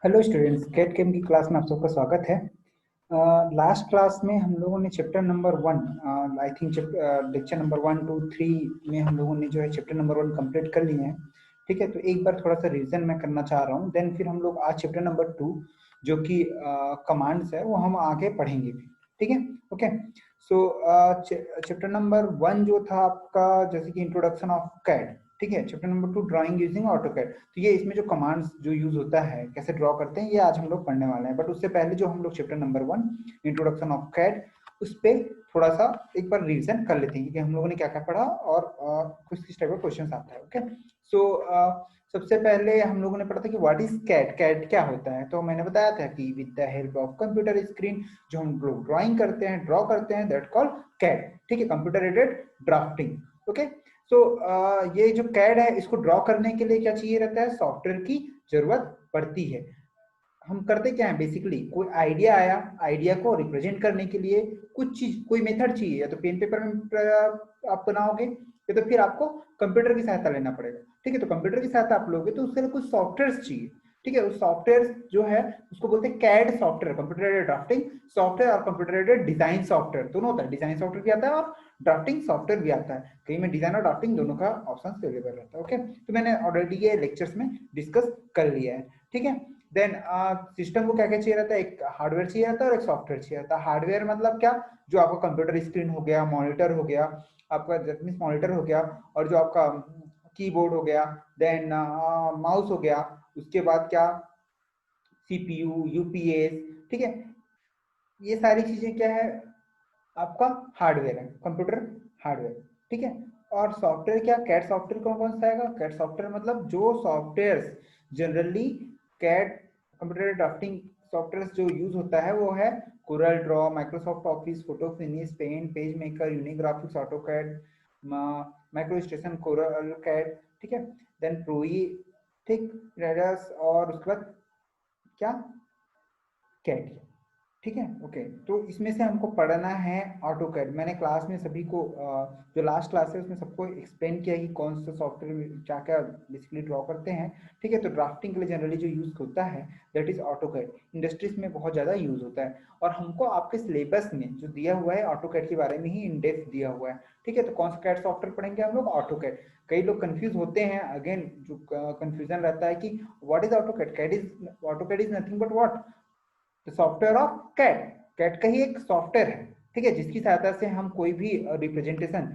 Hello students, cat केम की class में आप सबका स्वागत है। लास्ट क्लास में हम लोगों ने chapter number 1, I think lecture number 1 2 3 में हम लोगों ने जो है चैप्टर नंबर 1 कंप्लीट कर लिए हैं। ठीक है, तो एक बार थोड़ा सा रिवीजन मैं करना चाह रहा हूँ, देन फिर हम लोग आज चैप्टर नंबर 2 जो कि कमांड्स है वो हम आगे पढ़ेंगे भी। ठीक है, ओके। सो चैप्टर नंबर 1 जो था आपका, जैसे कि इंट्रोडक्शन ऑफ कैड। ठीक है, chapter number 2 drawing using AutoCAD. तो ये इसमें जो कमांड्स जो यूज होता है, कैसे ड्रॉ करते हैं, ये आज हम लोग पढ़ने वाले हैं। बट उससे पहले जो हम लोग chapter number 1 introduction of CAD, उस पर थोड़ा सा एक बार रिवीजन कर लेते हैं कि हम लोगों ने क्या क्या पढ़ा और कुछ किस टाइप का क्वेश्चन आता है। ओके, सो सबसे पहले हम लोगों ने पढ़ा था कि व्हाट इज कैड, कैड क्या होता है। तो मैंने बताया था कि with the help of computer screen जो हम लोग ड्राइंग करते हैं, ड्रॉ करते हैं, दैट कॉल्ड कैड। ठीक है, कंप्यूटर एडेड ड्राफ्टिंग। ओके, तो ये जो कैड है, इसको ड्रॉ करने के लिए क्या चाहिए रहता है, सॉफ्टवेयर की जरूरत पड़ती है। हम करते क्या है, बेसिकली कोई आइडिया आया, आइडिया को रिप्रेजेंट करने के लिए कुछ चीज, कोई मेथड चाहिए, या तो पेन पेपर में आप बनाओगे, या तो फिर आपको कंप्यूटर की सहायता लेना पड़ेगा। ठीक है, तो कंप्यूटर की सहायता आप लोगे तो उसके लिए कुछ सॉफ्टवेयर चाहिए। ठीक है, उस सॉफ्टवेयर जो है उसको बोलते हैं CAD software, computer aided drafting software और कंप्यूटर एडेड डिजाइन सॉफ्टवेयर दोनों होता है। डिजाइन सॉफ्टवेयर भी आता है और ड्राफ्टिंग सॉफ्टवेयर भी आता है, कहीं में डिजाइन और ड्राफ्टिंग दोनों का ऑप्शन अवेलेबल रहता है। ओके, तो मैंने ऑलरेडी ये लेक्चर्स में डिस्कस कर लिया है। ठीक है, देन सिस्टम को क्या क्या चाहिए रहता है, एक हार्डवेयर चाहिए रहता है और एक सॉफ्टवेयर चाहिए रहता है। हार्डवेयर मतलब क्या, जो आपका कंप्यूटर स्क्रीन हो गया, मॉनिटर हो गया, आपका मीन्स मॉनिटर हो गया, और जो आपका कीबोर्ड हो गया, देन माउस हो गया, उसके बाद क्या, सीपीयू, यूपीएस। ठीक है, ये सारी चीजें क्या है, आपका हार्डवेयर है, कंप्यूटर हार्डवेयर। ठीक है, और सॉफ्टवेयर क्या, कैड सॉफ्टवेयर कौन कौन सा आएगा, कैड सॉफ्टवेयर मतलब जो software generally CAD computer drafting software जो यूज होता है वो है Corel Draw, Microsoft Office, Photo Finish, paint, PageMaker, Unigraphics, AutoCAD, MicroStation, Corel CAD. ठीक है, देन प्रोई, ठीक, रेडस, और उसके बाद क्या, कैड। ठीक है, ओके। तो इसमें से हमको पढ़ना है ऑटोकैड। मैंने क्लास में सभी को जो लास्ट क्लास है उसमें सबको एक्सप्लेन किया कि कौन सा सॉफ्टवेयर में क्या क्या बेसिकली ड्रॉ करते हैं। ठीक है, तो ड्राफ्टिंग के लिए जनरली जो यूज होता है दैट इज ऑटोकैड, इंडस्ट्रीज में बहुत ज्यादा यूज होता है। और हमको आपके सिलेबस में जो दिया हुआ है ऑटोकैड के बारे में ही इन डेप्थ दिया हुआ है। ठीक है, तो कौन सा कैड सॉफ्टवेयर पढ़ेंगे हम लोग, ऑटोकैड। कई लोग कंफ्यूज होते हैं, अगेन जो कंफ्यूजन रहता है कि what is AutoCAD, CAD is, AutoCAD is nothing but what, software of CAD. CAD का ही एक सॉफ्टवेयर है। ठीक है, जिसकी सहायता से हम कोई भी रिप्रेजेंटेशन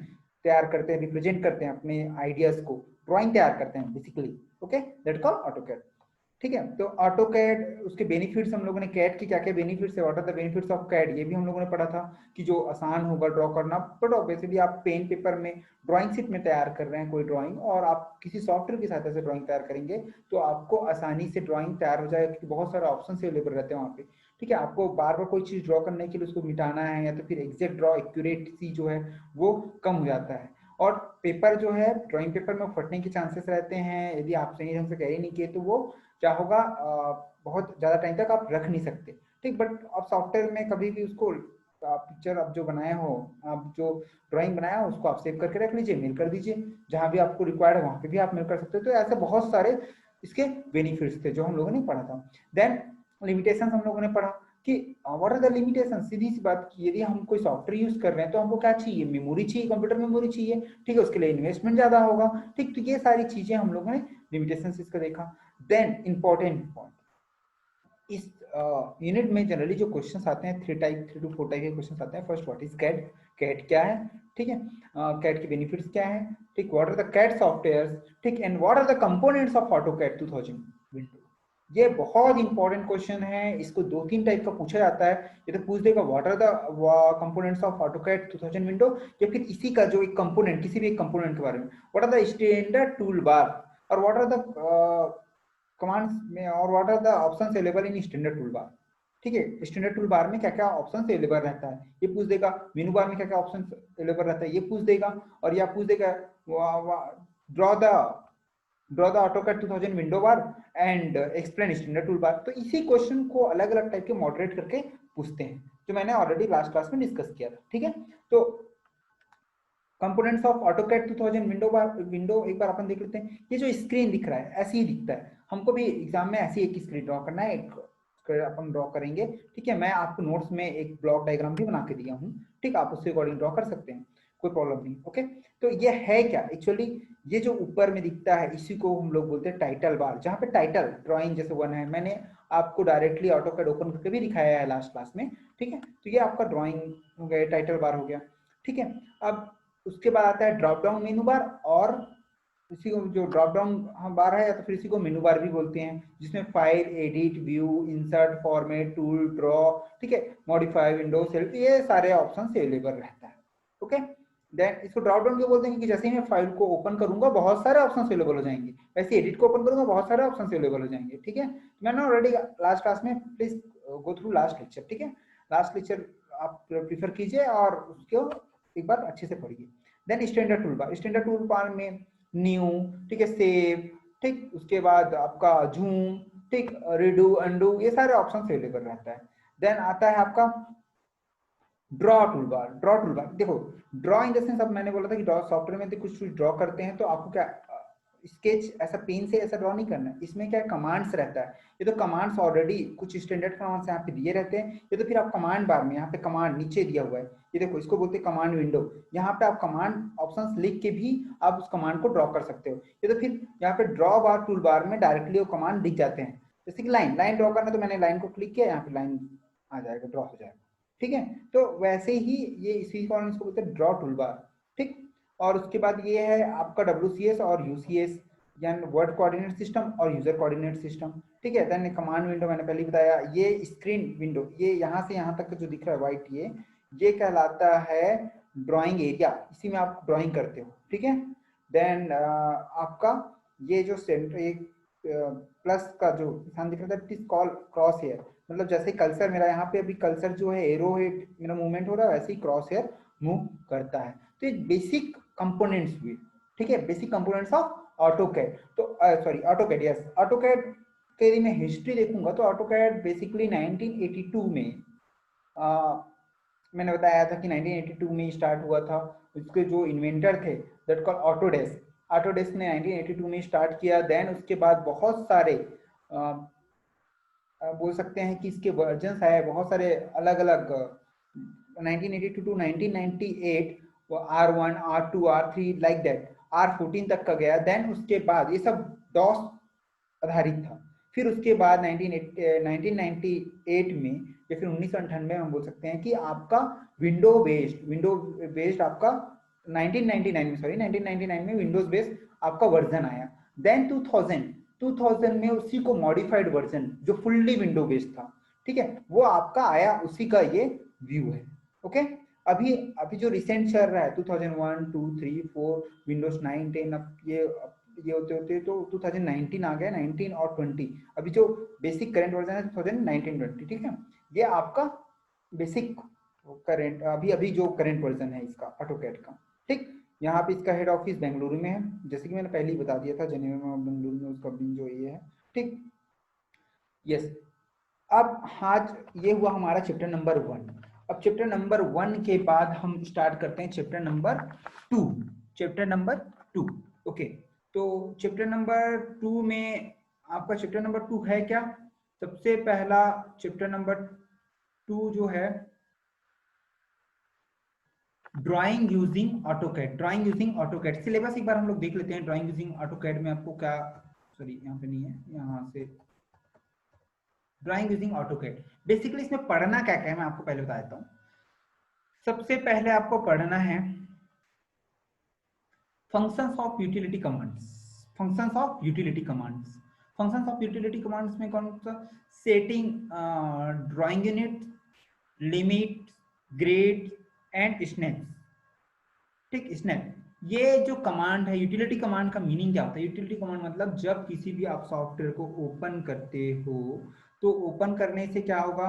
तैयार करते हैं, रिप्रेजेंट करते हैं अपने आइडियाज को, ड्राइंग तैयार करते हैं basically. Okay, that called AutoCAD. ठीक है, तो ऑटोकैड, उसके बेनिफिट्स हम लोगों ने, कैड के क्या क्या बेनिफिट्स है, what are the benefits of CAD, ये भी हम लोगों ने पढ़ा था कि जो आसान होगा ड्रॉ करना। बट ऑब्वियसली आप पेन पेपर में, ड्राइंग शीट में तैयार कर रहे हैं कोई ड्राइंग, और आप किसी सॉफ्टवेयर की सहायता से ड्राइंग तैयार करेंगे तो आपको आसानी से ड्राइंग तैयार हो जाएगा, क्योंकि बहुत सारे ऑप्शन अवेलेबल रहते हैं वहाँ पे। ठीक है, आपको बार बार कोई चीज ड्रॉ करने के लिए उसको मिटाना है, या तो फिर एग्जैक्ट ड्रॉ एक्यूरेसी जो है वो कम हो जाता है। और पेपर जो है, ड्राइंग पेपर में फटने के चांसेस रहते हैं, यदि आप सही ढंग से कैरी नहीं किए तो वो क्या होगा, बहुत ज्यादा टाइम तक आप रख नहीं सकते। ठीक, बट आप सॉफ्टवेयर में कभी भी उसको, पिक्चर आप जो बनाए हो, आप जो ड्राइंग बनाया हो उसको आप सेव करके रख लीजिए, मेल कर दीजिए, जहां भी आपको रिक्वायर्ड है वहां पे भी आप मेल कर सकते हो। तो ऐसे बहुत सारे इसके बेनिफिट्स थे जो हम लोगों ने पढ़ा था। देन लिमिटेशन हम लोगों ने पढ़ा कि व्हाट आर द लिमिटेशन। सीधी सी बात की, यदि हम कोई सॉफ्टवेयर यूज कर रहे हैं तो हमको क्या चाहिए, मेमोरी चाहिए, कंप्यूटर मेमोरी चाहिए। ठीक है, उसके लिए इन्वेस्टमेंट ज्यादा होगा। ठीक, तो ये सारी चीजें हम लोगों ने लिमिटेशन इसका देखा। देन इंपॉर्टेंट पॉइंट, इस यूनिट में जनरली जो क्वेश्चंस आते हैं, 3 to 4 टाइप के क्वेश्चंस आते हैं। First, what is CAD, CAD क्या है। ठीक है, कैड के बेनिफिट्स क्या है। ठीक, what are the CAD softwares. ठीक, and what are the components of AutoCAD 2000 window. ये बहुत इंपॉर्टेंट क्वेश्चन है, इसको 2-3 टाइप का पूछा जाता है। ये तो पूछ देगा what are the components of AutoCAD 2000 window, या फिर इसी का जो एक कंपोनेंट, किसी भी एक कंपोनेंट के बारे में, what are the standard tool bar, और व्हाट आर द कमांड्स में, और what are the options available in standard tool bar. ठीक है, स्टैंडर्ड टूल बार में क्या क्या ऑप्शंस अवेलेबल रहता है ये पूछ देगा। मेनू बार में क्या क्या ऑप्शंस अवेलेबल रहता है ये पूछ देगा। और या पूछ देगा draw the draw the AutoCAD 2000 window bar and explain standard tool बार। तो इसी क्वेश्चन को अलग अलग टाइप के मॉडरेट करके पूछते हैं, जो मैंने ऑलरेडी लास्ट क्लास में डिस्कस किया था। ठीक है, तो components of AutoCAD 2000 window bar, window एक बार अपन देख लेते हैं। ये जो स्क्रीन दिख रहा है ऐसे ही दिखता है, हमको भी एग्जाम में ऐसी एक स्क्रीन ड्रॉ करना है, एक अपन ड्रॉ करेंगे, ठीक है। मैं आपको नोट्स में एक ब्लॉक डायग्राम भी बना के दिया हूँ, ठीक, आप उसके अकॉर्डिंग ड्रॉ कर सकते हैं, कोई प्रॉब्लम नहीं। ओके, तो ये है क्या एक्चुअली, ये जो ऊपर में दिखता है इसी को हम लोग बोलते हैं टाइटल बार, जहाँ पे टाइटल ड्राइंग जैसे वन है, मैंने आपको डायरेक्टली ऑटोकैड ओपन करके भी दिखाया है लास्ट क्लास में, ठीक है। तो ये आपका ड्राइंग हो गया, टाइटल बार हो गया, ठीक है। अब उसके बाद आता है ड्रॉप डाउन मेनू बार, और इसी को जो ड्रॉप डाउन बार है या तो फिर इसी को मेनू बार भी बोलते हैं, जिसमें file, edit, view, insert, format, tool, draw, ठीक है, मॉडिफाई, विंडो, सेलेक्ट, ये सारे ऑप्शन अवेलेबल रहता है। ओके, देन इसको ड्रॉप डाउन क्यों बोलते हैं, कि जैसे ही मैं फाइल को ओपन करूंगा बहुत सारे ऑप्शन अवेलेबल हो जाएंगे, वैसे एडिट को ओपन करूंगा बहुत सारे ऑप्शन अवेलेबल हो जाएंगे, ठीक है। मैंने ऑलरेडी लास्ट क्लास में, please go through last lecture, ठीक है, लास्ट लेक्चर आप प्रीफर कीजिए और उसको एक बार अच्छे से पढ़िए। Then standard tool bar, standard tool bar में न्यू, ठीक है, सेव, ठीक, उसके बाद आपका जूम, ठीक, रिडू, अंडू, ये सारे ऑप्शन अवेलेबल रहता है। देन आता है आपका draw tool bar, draw tool bar देखो, ड्रॉ इन द सेंस, अब मैंने बोला था कि ड्रॉ सॉफ्टवेयर में कुछ ड्रॉ करते हैं तो आपको क्या स्केच ऐसा पेन से ऐसा ड्रॉ नहीं करना है, इसमें क्या कमांड्स रहता है, ये तो कमांड्स ऑलरेडी कुछ स्टैंडर्ड कमांड्स यहाँ पे दिए रहते हैं, ये तो फिर आप कमांड बार में यहाँ पे कमांड नीचे दिया हुआ है, ये देखो इसको बोलते हैं कमांड विंडो, यहाँ पे आप कमांड ऑप्शंस लिख के भी आप उस कमांड को ड्रॉ कर सकते हो। ये तो फिर यहाँ पे ड्रॉ बार टूल बार में डायरेक्टली वो कमांड दिख जाते हैं, जैसे कि लाइन, लाइन ड्रॉ करना तो मैंने लाइन को क्लिक किया, यहाँ पे लाइन आ जाएगा, ड्रॉ हो जाएगा, ठीक है। तो वैसे ही ये इसी कारण इसको बोलते हैं ड्रॉ टूल बार, ठीक। और उसके बाद ये है आपका WCS और UCS, यानी वर्ड कोऑर्डिनेट सिस्टम और यूजर कोऑर्डिनेट सिस्टम, ठीक है। देन कमांड विंडो मैंने पहले ही बताया, ये स्क्रीन विंडो, ये यहाँ से यहाँ तक जो दिख रहा है व्हाइट, ये कहलाता है ड्राइंग एरिया, इसी में आप ड्राइंग करते हो, ठीक है। देन आपका ये जो सेंटर एक प्लस का जो निशान दिख रहा था, it is called cross hair, मतलब जैसे कर्सर मेरा यहाँ पे अभी कर्सर जो है एरो है, मेरा मूवमेंट हो रहा है, वैसे ही क्रॉस हेयर मूव करता है। तो ये बेसिक कंपोनेंट्स हुए, ठीक है, बेसिक कंपोनेंट्स ऑफ ऑटोकैड। तो सॉरी ऑटोकैड, यस, ऑटोकैड के लिए मैं हिस्ट्री देखूंगा तो ऑटोकैड बेसिकली 1982 में मैंने बताया था कि 1982 में स्टार्ट हुआ था। उसके जो इन्वेंटर थे दैट कॉल्ड ऑटोडेस्क, ऑटोडेस्क ने 1982 में स्टार्ट किया। देन उसके बाद बहुत सारे बोल सकते हैं कि इसके वर्जन्स आए बहुत सारे अलग अलग, 1982 टू 1998 वो R1, R2, R3 like that, R14 तक का गया। देन उसके बाद ये सब डॉस आधारित था। फिर उसके बाद 1998 में या फिर 1998 में हम बोल सकते हैं कि आपका विंडो बेस्ड आपका 1999 में, सॉरी 1999 में विंडोज बेस्ड आपका वर्जन आया। देन 2000 में उसी को मॉडिफाइड वर्जन जो फुल्ली विंडो बेस्ड था, ठीक है, वो आपका आया, उसी का ये व्यू है। ओके, अभी जो रिसेंट चल रहा है 2001, 2, 3, 4, विंडोज 9, 10, अब ये होते होते तो 2019 आ गया, 19 और 20, अभी जो बेसिक करंट वर्जन है 2019-20, ठीक है। ये आपका बेसिक करंट अभी जो करंट वर्जन है इसका ऑटोकैड का, ठीक। यहाँ पे इसका हेड ऑफिस बेंगलुरु में है, जैसे कि मैंने पहले ही बता दिया था, जेनेवा में बेंगलुरु में उसका जो ये है, ठीक, यस। अब आज ये हुआ हमारा चैप्टर नंबर 1। अब चैप्टर नंबर 1 के बाद हम स्टार्ट करते हैं chapter number 2, chapter number 2। Okay, तो चैप्टर नंबर 2 में आपका चैप्टर नंबर 2 है क्या, सबसे पहला चैप्टर नंबर 2 जो है drawing using AutoCAD, drawing using AutoCAD. Syllabus एक बार हम लोग देख लेते हैं, ड्राइंग यूजिंग ऑटोकैड में आपको क्या, सॉरी यहाँ पे नहीं है, यहाँ से ड्राइंग यूजिंग ऑटोकैड। बेसिकली इसमें पढ़ना क्या क्या है मैं आपको पहले बता देता हूँ। सबसे पहले आपको पढ़ना है functions of utility commands, functions of utility commands. Functions of utility commands में कौन सा, setting, drawing unit, limit, grade and snaps, ठीक, स्नैप। ये जो कमांड है, यूटिलिटी कमांड का मीनिंग क्या होता है, यूटिलिटी कमांड मतलब जब किसी भी आप सॉफ्टवेयर को ओपन करते हो तो ओपन करने से क्या होगा,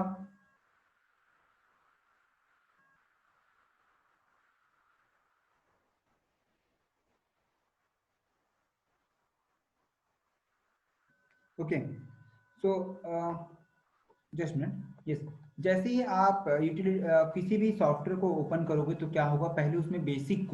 okay, so just minute, yes. जैसे ही आप किसी भी सॉफ्टवेयर को ओपन करोगे तो क्या होगा, पहले उसमें बेसिक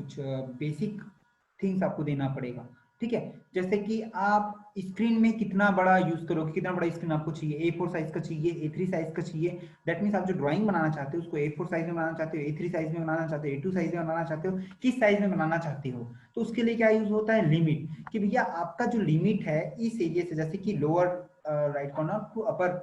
थिंग्स आपको देना पड़ेगा, ठीक है। जैसे कि आप स्क्रीन में कितना बड़ा यूज करोगे, कितना बड़ा स्क्रीन आपको चाहिए, A4 साइज का चाहिए, A3 साइज का चाहिए। दैट मीन्स आप जो ड्राइंग बनाना चाहते हो उसको A4 साइज में बनाना चाहते हो, A3 साइज में बनाना चाहते हो, A2 साइज में बनाना चाहते हो, किस साइज में बनाना चाहते हो। तो उसके लिए क्या यूज होता है, लिमिट, कि भैया आपका जो लिमिट है इस एरिया से, जैसे कि lower right corner to upper,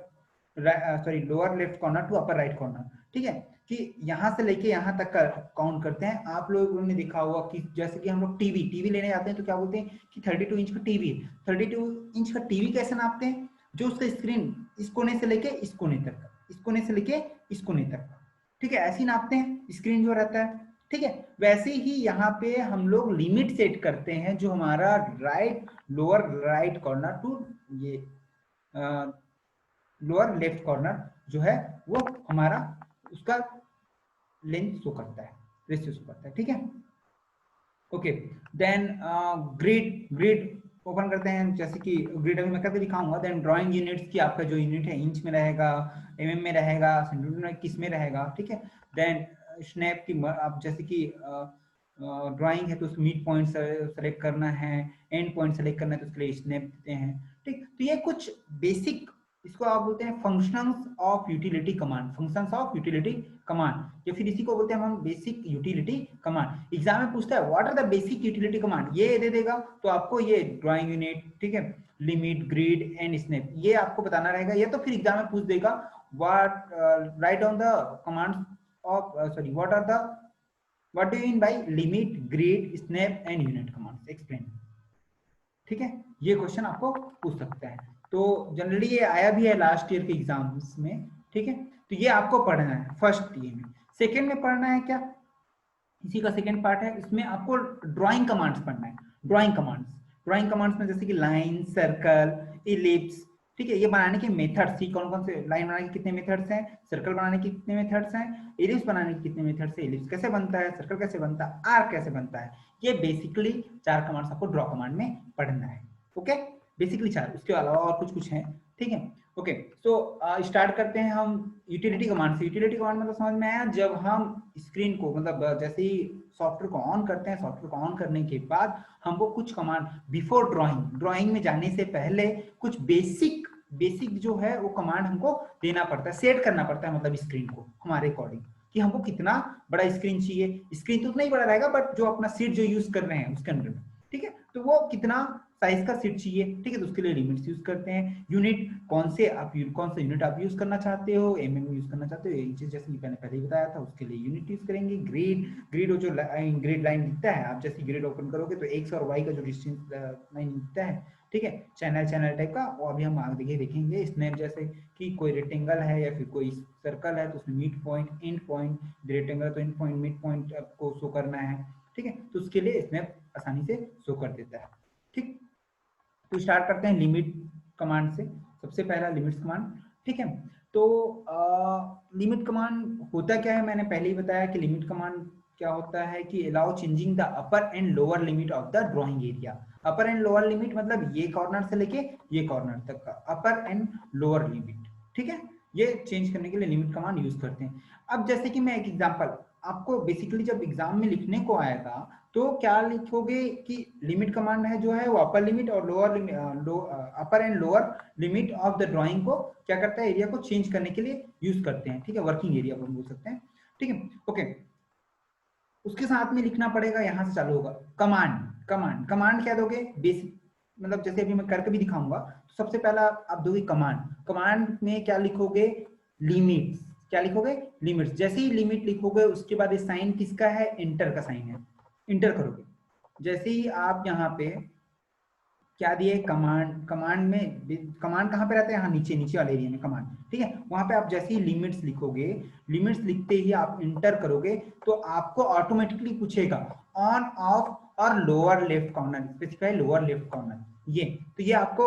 sorry lower left corner to upper right corner, ठीक है, कि यहाँ से लेके यहाँ तक का काउंट करते हैं। आप लोगों ने देखा होगा कि जैसे कि हम लोग टीवी लेने जाते हैं तो क्या बोलते हैं कि 32 इंच का टीवी है। 32 इंच का टीवी कैसे नापते हैं, जो उसका स्क्रीन इस कोने से लेके इस कोने तक का, इस कोने से लेके इस कोने तक का, ठीक है, ऐसे ही नापते हैं स्क्रीन जो रहता है, ठीक है। वैसे ही यहाँ पे हम लोग लिमिट सेट करते हैं, जो हमारा right lower right corner to ये लोअर लेफ्ट कॉर्नर जो है वो हमारा उसका लेंथ शो करता है, रेशियो शो करता है, ठीक है। ओके, देन ग्रिड ओपन करते हैं, जैसे कि ग्रिड अभी मैं करके दिखाऊंगा। देन ड्राइंग यूनिट्स की आपका जो यूनिट है इंच में रहेगा, एमएम में रहेगा, सेंटीमीटर में, किस में रहेगा, ठीक है। देन स्नैप की आप जैसे कि ड्राइंग है तो उस मिड पॉइंट सेलेक्ट करना है, एंड पॉइंट सेलेक्ट करना है तो उसके लिए स्नैप देते हैं, ठीक। तो ये कुछ बेसिक, इसको आप बोलते हैं functions of utility command, functions of utility command, या फिर इसी को बोलते हैं हम बेसिक यूटिलिटी कमांड। एग्जाम में पूछता है what are the basic utility command, ये दे देगा तो आपको ये ड्राइंग यूनिट, ठीक है, लिमिट, ग्रिड एंड स्नैप, ये आपको बताना रहेगा। या तो फिर एग्जाम में पूछ देगा what, write down the commands of, sorry what are the, what do you mean by limit, grid, snap and unit commands, explain, ठीक है। ये क्वेश्चन आपको पूछ सकता है। तो जनरली ये आया भी है लास्ट ईयर के एग्जाम्स में, ठीक है। तो ये आपको पढ़ना है फर्स्ट ईयर में। सेकेंड में पढ़ना है क्या, इसी का सेकेंड पार्ट है, इसमें आपको ड्राइंग कमांड्स पढ़ना है। ड्राइंग कमांड्स में जैसे कि लाइन, सर्कल, इलिप्स, ठीक है, ये बनाने के मेथड्स, ही कौन कौन से, लाइन बनाने के कितने मेथड्स हैं, सर्कल बनाने के कितने मेथड्स हैं, इलिप्स बनाने के कितने मेथड्स हैं, इलिप्स कैसे बनता है, सर्कल कैसे बनता है, आर्क कैसे बनता है, ये बेसिकली 4 कमांड्स आपको ड्रॉ कमांड में पढ़ना है। ओके, बेसिकली 4, उसके अलावा और कुछ है, ठीक है। ओके, सो स्टार्ट करते हैं हम यूटिलिटी कमांड से। यूटिलिटी कमांड मतलब समझ में आया, जब हम स्क्रीन को, मतलब जैसे ही सॉफ्टवेयर को ऑन करते हैं, सॉफ्टवेयर को ऑन करने के बाद हमको कुछ कमांड, बिफोर ड्राइंग में जाने से पहले कुछ बेसिक जो है वो कमांड हमको देना पड़ता है, सेट करना पड़ता है, मतलब स्क्रीन को हमारे अकॉर्डिंग, कि हमको कितना बड़ा स्क्रीन चाहिए। स्क्रीन तो उतना ही बड़ा रहेगा, बट जो अपना सीट जो यूज कर रहे हैं उसके अंदर में, ठीक है, तो वो कितना साइज का सीट चाहिए, ठीक है, तो उसके लिए लिमिट्स यूज करते हैं। यूनिट, कौन सा यूनिट आप यूज करना चाहते हो, एमएम यूज करना चाहते हो, इंचेस जैसे मैंने पहले ही बताया था, उसके लिए यूनिट यूज करेंगे। ग्रिड जो ग्रिड लाइन दिखता है, आप जैसे ग्रिड ओपन करोगे तो एक्स और वाई का जो डिस्टेंस लाइन दिखता है, ठीक है, चैनल टाइप का, वो अभी हम आगे देखेंगे। स्नैप जैसे कि कोई रेक्टेंगल है या फिर कोई सर्कल है तो उसमें mid point, and point, rectangle तो एंड पॉइंट, मिड पॉइंट आपको शो करना है, ठीक है, तो उसके लिए स्नैप आसानी से शो कर देता है, ठीक। तो स्टार्ट करते हैं लिमिट कमांड से। सबसे पहला लिमिट्स कमांड, ठीक है। तो लिमिट कमांड होता क्या है, मैंने पहले ही बताया कि लिमिट कमांड क्या होता है कि allow changing the upper and lower limit of the drawing area. Upper and lower limit मतलब ये कॉर्नर से लेके ये कॉर्नर तक का अपर एंड लोअर लिमिट, ठीक है, ये चेंज करने के लिए लिमिट कमांड यूज करते हैं। अब जैसे कि मैं एक एग्जांपल आपको, बेसिकली जब एग्जाम में लिखने को आएगा तो क्या लिखोगे कि लिमिट कमांड है जो है वो अपर लिमिट और lower upper and lower limit of the drawing को क्या करता है, एरिया को चेंज करने के लिए यूज करते हैं, ठीक है, वर्किंग एरिया को बोल सकते हैं, ठीक है। ओके, उसके साथ में लिखना पड़ेगा, यहां से चालू होगा कमांड क्या दोगे, बेसिक, मतलब जैसे अभी मैं करके भी दिखाऊंगा। तो सबसे पहला आप दोगे कमांड में क्या लिखोगे, लिमिट्स, क्या लिखोगे, लिमिट्स। जैसे ही लिमिट लिखोगे उसके बाद साइन किसका है, एंटर का साइन है, इंटर करोगे। जैसे ही आप यहाँ पे क्या दिए, कमांड में, कमांड कहाँ पे रहता है, यहाँ नीचे वाले एरिया में कमांड, ठीक है, वहां पे आप जैसे ही लिमिट्स लिखोगे, लिमिट्स लिखते ही आप इंटर करोगे तो आपको ऑटोमेटिकली पूछेगा ऑन, ऑफ और lower left corner, specify lower left corner, ये तो ये आपको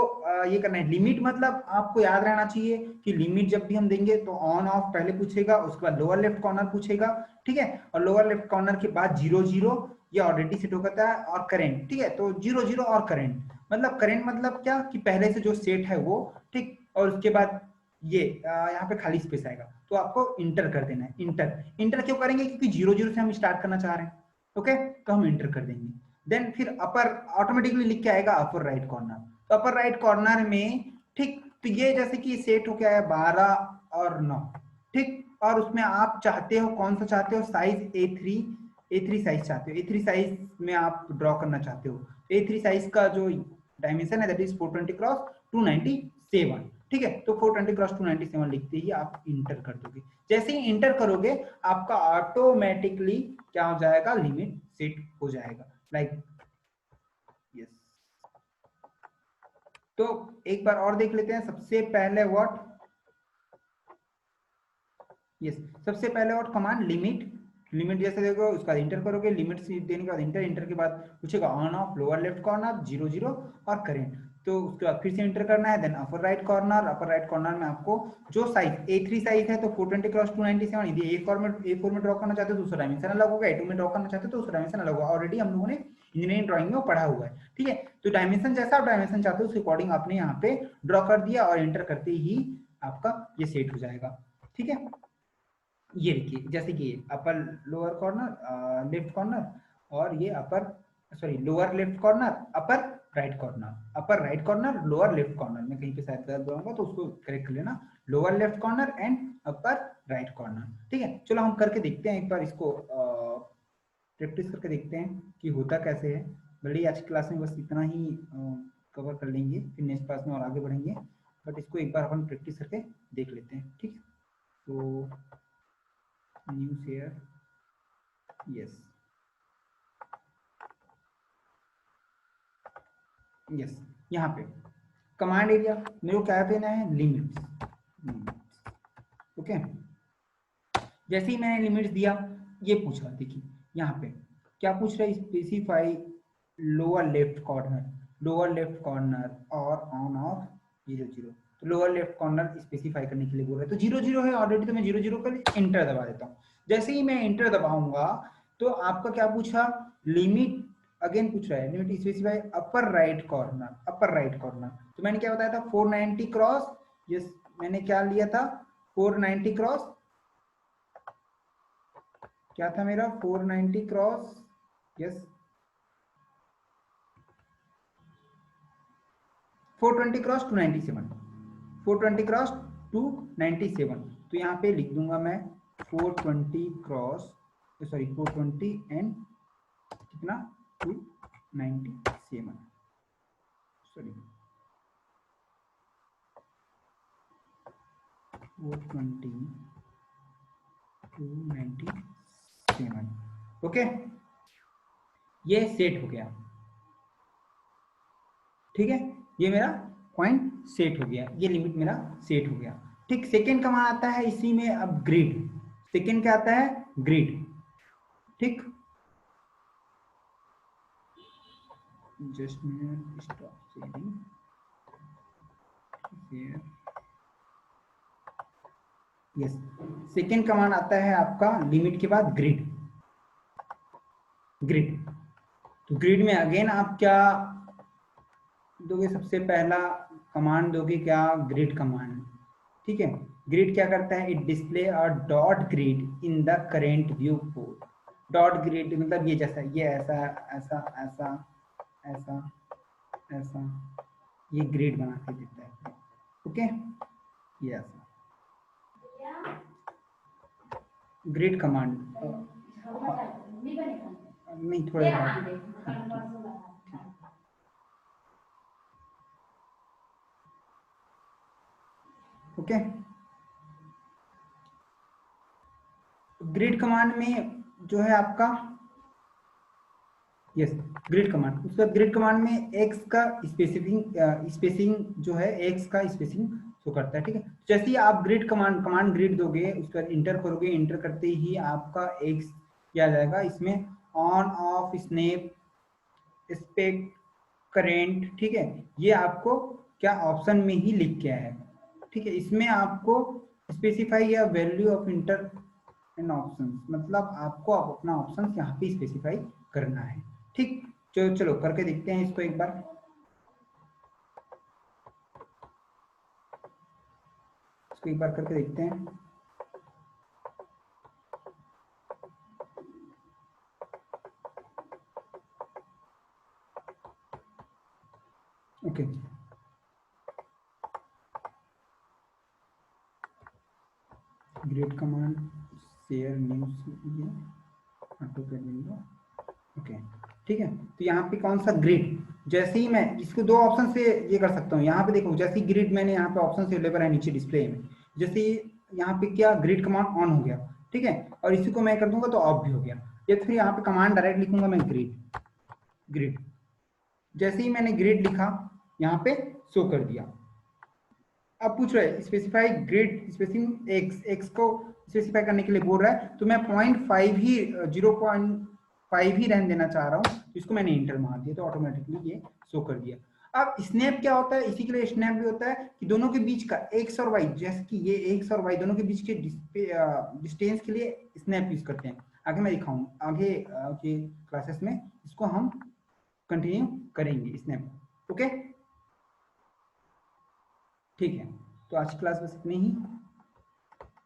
ये करना है। लिमिट मतलब आपको याद रहना चाहिए कि लिमिट जब भी हम देंगे तो ऑन ऑफ पहले पूछेगा, उसके बाद लोअर लेफ्ट कॉर्नर पूछेगा, ठीक है, और लोअर लेफ्ट कॉर्नर के बाद 0 ये ऑलरेडी सेट होता है, और करेंट, ठीक है, तो 0 और करेंट, मतलब करेंट मतलब क्या कि पहले से जो सेट है वो, ठीक, और उसके बाद ये यहाँ पे खाली स्पेस आएगा तो आपको इंटर कर देना है। इंटर क्यों करेंगे, क्योंकि 0 से हम स्टार्ट करना चाह रहे हैं, ओके, तो हम इंटर कर देंगे। देन फिर अपर ऑटोमेटिकली लिख के आएगा अपर राइट कॉर्नर, तो अपर राइट कॉर्नर में, ठीक, तो ये जैसे कि सेट हो गया है 12 और 9, ठीक, और उसमें आप चाहते हो कौन सा चाहते हो, साइज A3 साइज चाहते हो, A3 साइज में आप ड्रॉ करना चाहते हो। A3 साइज का जो डायमेंशन है दैट इज 420 क्रॉस 297, ठीक है। तो 420 क्रॉस 297 लिखते ही आप इंटर कर दोगे। जैसे ही इंटर करोगे आपका ऑटोमेटिकली क्या हो जाएगा, लिमिट सेट हो जाएगा, लाइक यस। तो एक बार और देख लेते हैं। सबसे पहले व्हाट, यस, सबसे पहले व्हाट कमांड लिमिट, लिमिट जैसे देखो उसका इंटर करोगे, लिमिट देने के बाद इंटर, इंटर के बाद पूछेगा on off lower left corner 00 और करेंट, तो उसके बाद फिर से इंटर करना है। Then upper right corner, upper right corner में आपको जो साइज A3 साइज है तो 420 क्रॉस 297, यदि A4 में ड्रॉ करना चाहते हो तो उसका डायमेंशन अलग होगा, A2 में ड्रॉ करना चाहते हो तो उसका डायमेंशन अलग होगा। ऑलरेडी हम लोगों ने इंजीनियरिंग ड्राइंग में पढ़ा हुआ है, ठीक है। तो डायमेंशन जैसा आप डायमेंशन चाहते हो उसके अकॉर्डिंग आपने यहाँ पे ड्रॉ कर दिया और इंटर करते ही आपका ये सेट हो जाएगा, ठीक है। ये देखिए जैसे कि upper lower corner left corner, और ये upper sorry lower left corner upper right corner, upper right corner lower left corner, मैं कहीं पे शायद गलत बोलूंगा तो उसको करेक्ट कर लेना, lower left corner and upper right corner, ठीक है। चलो हम करके देखते हैं एक बार इसको, प्रैक्टिस करके देखते हैं कि होता कैसे है। भले आज की क्लास में बस इतना ही कवर कर लेंगे, फिर नेक्स्ट क्लास में और आगे बढ़ेंगे, बट इसको एक बार अपन प्रैक्टिस करके देख लेते हैं, ठीक है। तो न्यू शेयर, यस यस, यहाँ पे कमांड एरिया मेरे को क्या देना है, लिमिट्स, ओके। जैसे ही मैंने लिमिट्स दिया ये पूछा, देखिए यहाँ पे क्या पूछ रहा है, स्पेसिफाई लोअर लेफ्ट कॉर्नर और ऑन ऑफ 00, तो लोअर लेफ्ट कॉर्नर स्पेसिफाई करने के लिए बोल रहे हैं, तो 00 है ऑलरेडी, तो मैं 00 पर इंटर दबा देता हूँ। जैसे ही मैं इंटर दबाऊंगा तो आपका क्या पूछा, लिमिट अगेन पूछ रहा है, लिमिट स्पेसिफाई अपर right corner, upper right corner, तो मैंने क्या बताया था 490 क्रॉस, यस मैंने क्या लिया था 490 क्रॉस, क्या था मेरा 490 क्रॉस, यस 420 क्रॉस 297, 420 क्रॉस 297, तो यहाँ पे लिख दूंगा मैं 420 क्रॉस सॉरी 420 एंड कितना 297, सॉरी 420 297, ओके। ये सेट हो गया, ठीक है, ये मेरा पॉइंट सेट हो गया, ये लिमिट मेरा सेट हो गया, ठीक। सेकेंड कमांड आता है इसी में अब ग्रिड, सेकेंड क्या आता है, ग्रिड, ठीक। Just minute, stop sharing share, yes. Second command आता है आपका लिमिट के बाद ग्रिड, ग्रिड, तो ग्रिड में अगेन आप क्या दोगे, सबसे पहला कमांड दोगे क्या, ग्रिड कमांड, ठीक है। ग्रिड क्या करता है, it display a dot grid in the current view port, dot grid मतलब ये जैसा, ये ऐसा ऐसा ऐसा ऐसा ऐसा, ये ग्रिड बना के देता है, ओके। ये ऐसा ग्रिड कमांड, नहीं थोड़ा ओके। ग्रिड कमांड में जो है आपका, यस ग्रिड कमांड, उसके बाद ग्रिड कमांड में एक्स का स्पेसिंग जो है एक्स का स्पेसिंग शो करता है, ठीक है। जैसे ही आप ग्रिड कमांड ग्रिड दोगे उसके बाद इंटर करोगे, इंटर करते ही आपका एक्स क्या आ जाएगा, इसमें on off snap aspect current, ठीक है, ये आपको क्या ऑप्शन में ही लिख के है, ठीक है। इसमें आपको स्पेसिफाई या value of inter and option, मतलब आपको अपना ऑप्शन यहाँ पे स्पेसिफाई करना है, ठीक। चलो करके देखते हैं इसको एक बार, इसको एक बार करके देखते हैं, okay. Grid command share news ये ऑटो कैड विंडो ओके ठीक है। तो यहाँ पे कौन सा ग्रिड, जैसे ही मैं इसको दो ऑप्शन से ये कर सकता हूँ। यहाँ पे देखो जैसे ही ग्रिड मैंने यहाँ पे ऑप्शन अवेलेबल है नीचे डिस्प्ले में, जैसे ही यहाँ पे क्या ग्रिड कमांड ऑन हो गया ठीक है, और इसी को मैं कर दूंगा तो ऑफ भी हो गया। या फिर यहाँ पे कमांड डायरेक्ट लिखूंगा मैं ग्रिड ग्रिड, जैसे ही मैंने ग्रिड लिखा यहाँ पे शो कर दिया। अब पूछ रहा है स्पेसिफाई ग्रिड स्पेसिंग एक्स को स्पेसिफाई करने के लिए बोल रहा है, तो मैं 0.5 ही 0.5 ही रहने देना चाह रहा हूँ, इसको मैंने इंटर मार दिया तो ऑटोमेटिकली ये शो कर दिया। अब स्नैप क्या होता है, इसी के लिए स्नैप भी होता है कि दोनों के बीच का एक्स और वाई, जैसे कि ये एक्स और वाई दोनों के बीच के डिस्टेंस के लिए स्नैप यूज करते हैं। आगे मैं दिखाऊँ, आगे के क्लासेस में इसको हम कंटिन्यू करेंगे स्नैप। ओके ठीक है, तो आज की क्लास बस इतनी ही।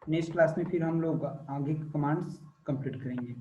नेक्स्ट क्लास में फिर हम लोग आगे के कमांड्स कंप्लीट करेंगे।